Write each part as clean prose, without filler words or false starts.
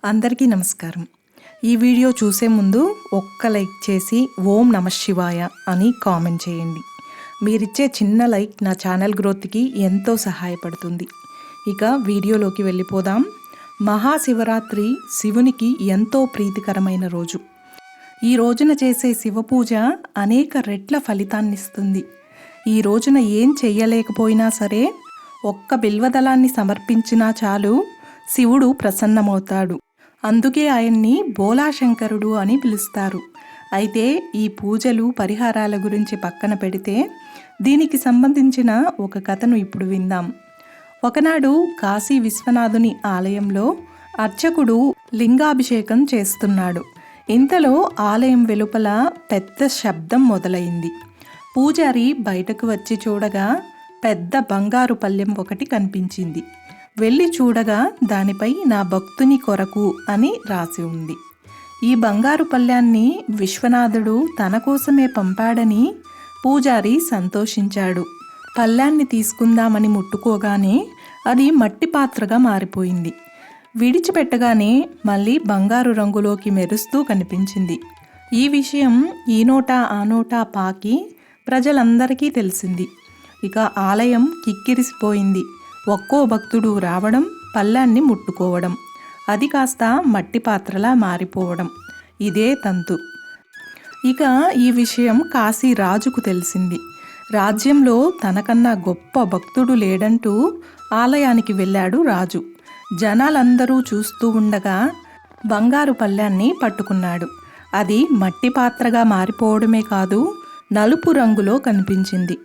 అందరికీ నమస్కారం. ఈ వీడియో చూసే ముందు ఒక్క లైక్ చేసి ఓం నమః శివాయ అని కామెంట్ చేయండి. మీరిచ్చే చిన్న లైక్ నా ఛానల్ గ్రోత్కి ఎంతో సహాయపడుతుంది. ఇక వీడియోలోకి వెళ్ళిపోదాం. మహాశివరాత్రి శివునికి ఎంతో ప్రీతికరమైన రోజు. ఈ రోజున చేసే శివపూజ అనేక రెట్ల ఫలితాన్నిస్తుంది. ఈ రోజున ఏం చెయ్యలేకపోయినా సరే ఒక్క బిల్వదళాన్ని సమర్పించినా చాలు శివుడు ప్రసన్నమవుతాడు. అందుకే ఆయన్ని బోలాశంకరుడు అని పిలుస్తారు. అయితే ఈ పూజలు పరిహారాల గురించి పక్కన పెడితే దీనికి సంబంధించిన ఒక కథను ఇప్పుడు విందాం. ఒకనాడు కాశీ విశ్వనాథుని ఆలయంలో అర్చకుడు లింగాభిషేకం చేస్తున్నాడు. ఇంతలో ఆలయం వెలుపల పెద్ద శబ్దం మొదలైంది. పూజారి బయటకు వచ్చి చూడగా పెద్ద బంగారు పళ్ళెం ఒకటి కనిపించింది. వెళ్ళి చూడగా దానిపై నా భక్తుని కొరకు అని రాసి ఉంది. ఈ బంగారు పళ్ళాన్ని విశ్వనాథుడు తన కోసమే పంపాడని పూజారి సంతోషించాడు. పళ్ళాన్ని తీసుకుందామని ముట్టుకోగానే అది మట్టి పాత్రగా మారిపోయింది. విడిచిపెట్టగానే మళ్ళీ బంగారు రంగులోకి మెరుస్తూ కనిపించింది. ఈ విషయం ఈ నోటా ఆ నోటా పాకి ప్రజలందరికీ తెలిసింది. ఇక ఆలయం కిక్కిరిసిపోయింది. ఒక్కో భక్తుడు రావడం, పళ్ళాన్ని ముట్టుకోవడం, అది కాస్త మట్టి పాత్రలా మారిపోవడం, ఇదే తంతు. ఇక ఈ విషయం కాశీ రాజుకు తెలిసింది. రాజ్యంలో తనకన్నా గొప్ప భక్తుడు లేడంటూ ఆలయానికి వెళ్ళాడు రాజు. జనాలందరూ చూస్తూ ఉండగా బంగారు పళ్ళాన్ని పట్టుకున్నాడు. అది మట్టి పాత్రగా మారిపోవడమే కాదు, నలుపు రంగులో కనిపించింది.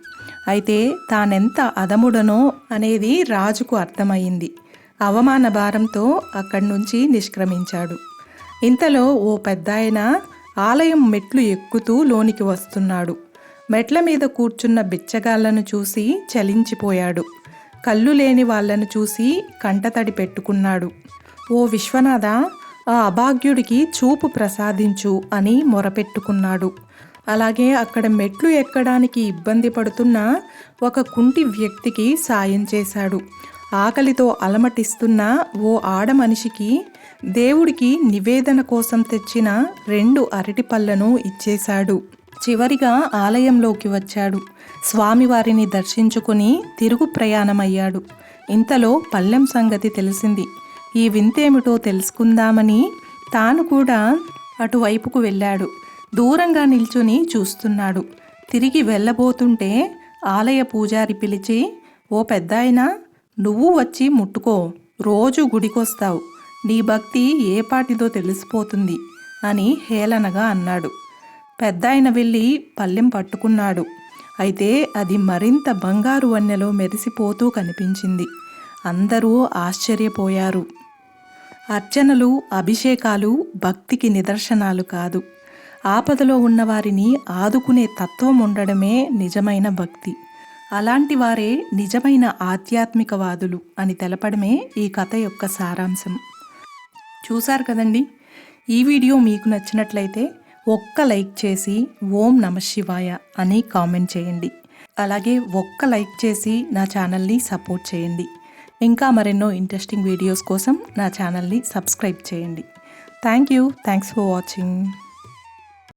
అయితే తానెంత అధముడనో అనేది రాజుకు అర్థమైంది. అవమాన భారంతో అక్కడి నుంచి నిష్క్రమించాడు. ఇంతలో ఓ పెద్దాయన ఆలయం మెట్లు ఎక్కుతూ లోనికి వస్తున్నాడు. మెట్ల మీద కూర్చున్న బిచ్చగాళ్లను చూసి చలించిపోయాడు. కళ్ళు లేని వాళ్లను చూసి కంటతడి పెట్టుకున్నాడు. ఓ విశ్వనాథ, ఆ అభాగ్యుడికి చూపు ప్రసాదించు అని మొరపెట్టుకున్నాడు. అలాగే అక్కడ మెట్లు ఎక్కడానికి ఇబ్బంది పడుతున్న ఒక కుంటి వ్యక్తికి సాయం చేశాడు. ఆకలితో అలమటిస్తున్న ఓ ఆడ మనిషికి దేవుడికి నివేదన కోసం తెచ్చిన 2 అరటి పళ్ళను ఇచ్చేశాడు. చివరిగా ఆలయంలోకి వచ్చాడు. స్వామివారిని దర్శించుకుని తిరుగు ప్రయాణమయ్యాడు. ఇంతలో పళ్ళెం సంగతి తెలిసింది. ఈ వింతేమిటో తెలుసుకుందామని తాను కూడా అటువైపుకు వెళ్ళాడు. దూరంగా నిల్చుని చూస్తున్నాడు. తిరిగి వెళ్ళబోతుంటే ఆలయ పూజారి పిలిచి, ఓ పెద్దాయనా, నువ్వు వచ్చి ముట్టుకో, రోజు గుడికొస్తావు, నీ భక్తి ఏ పాటిదో తెలిసిపోతుంది అని హేళనగా అన్నాడు. పెద్దాయన వెళ్ళి పళ్ళెం పట్టుకున్నాడు. అయితే అది మరింత బంగారు వన్నెలో మెరిసిపోతూ కనిపించింది. అందరూ ఆశ్చర్యపోయారు. అర్చనలు, అభిషేకాలు భక్తికి నిదర్శనాలు కాదు, ఆపదలో ఉన్నవారిని ఆదుకునే తత్వం ఉండడమే నిజమైన భక్తి. అలాంటి వారే నిజమైన ఆధ్యాత్మికవాదులు అని తెలపడమే ఈ కథ యొక్క సారాంశం. చూశారు కదండి. ఈ వీడియో మీకు నచ్చినట్లయితే ఒక్క లైక్ చేసి ఓం నమః శివాయ అని కామెంట్ చేయండి. అలాగే ఒక్క లైక్ చేసి నా ఛానల్ని సపోర్ట్ చేయండి. ఇంకా మరెన్నో ఇంట్రెస్టింగ్ వీడియోస్ కోసం నా ఛానల్ని సబ్స్క్రైబ్ చేయండి. Thanks for watching.